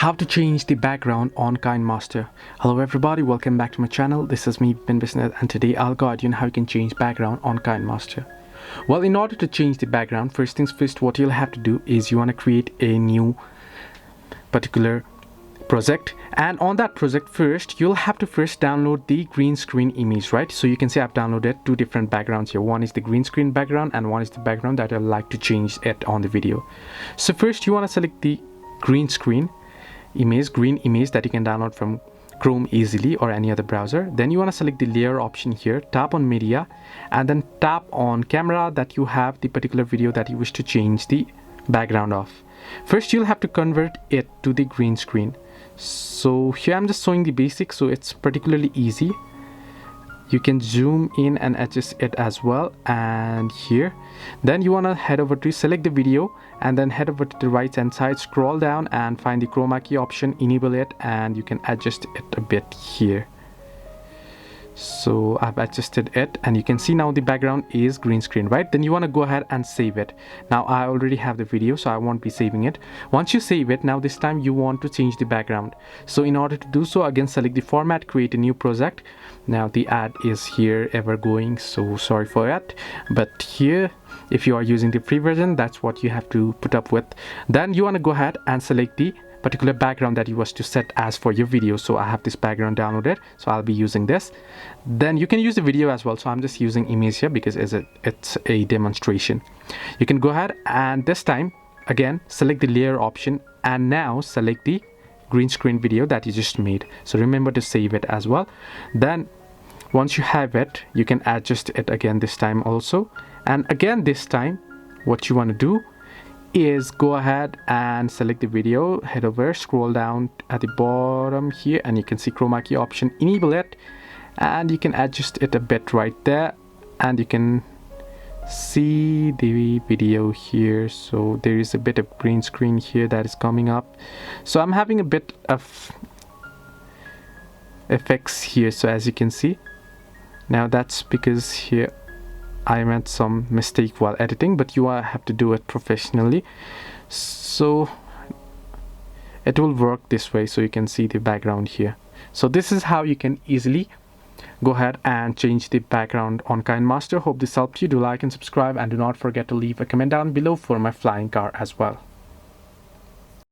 How to change the background on Kinemaster. Hello everybody, welcome back to my channel. This is me, Ben Business, and today I'll guide you on how you can change background on Kinemaster. Well, in order to change the background, first things first, what you'll have to do is you want to create a new particular project, and on that project first you'll have to first download the green screen image, right? So you can see I've downloaded two different backgrounds here. One is the green screen background and one is the background that I'd like to change it on the video. So first you want to select the green image that you can download from Chrome easily or any other browser. Then you want to select the layer option here, tap on media, and then tap on camera that you have the particular video that you wish to change the background of. First you'll have to convert it to the green screen. So here I'm just showing the basics, so it's particularly easy. You can zoom in and adjust it as well. And here then you want to head over to select the video and then head over to the right hand side, scroll down and find the chroma key option, enable it, and you can adjust it a bit here. So I've adjusted it and you can see now the background is green screen, right? Then you want to go ahead and save it. Now I already have the video, so I won't be saving it. Once you save it, now this time you want to change the background. So in order to do so, again select the format, create a new project. Now the ad is here ever going, so sorry for that, but here if you are using the free version, that's what you have to put up with. Then you want to go ahead and select the particular background that you was to set as for your video. So I have this background downloaded, so I'll be using this. Then you can use the video as well, so I'm just using image here because it's a demonstration. You can go ahead and this time again select the layer option and now select the green screen video that you just made. So remember to save it as well. Then once you have it, you can adjust it again this time also. And again this time what you want to do is go ahead and select the video, head over, scroll down at the bottom here, and you can see chroma key option, enable it, and you can adjust it a bit right there, and you can see the video here. So there is a bit of green screen here that is coming up, so I'm having a bit of effects here. So as you can see, now that's because here I made some mistake while editing, but you have to do it professionally, so it will work this way. So you can see the background here. So this is how you can easily go ahead and change the background on Kinemaster. Hope this helped you. Do like and subscribe, and do not forget to leave a comment down below for my flying car as well.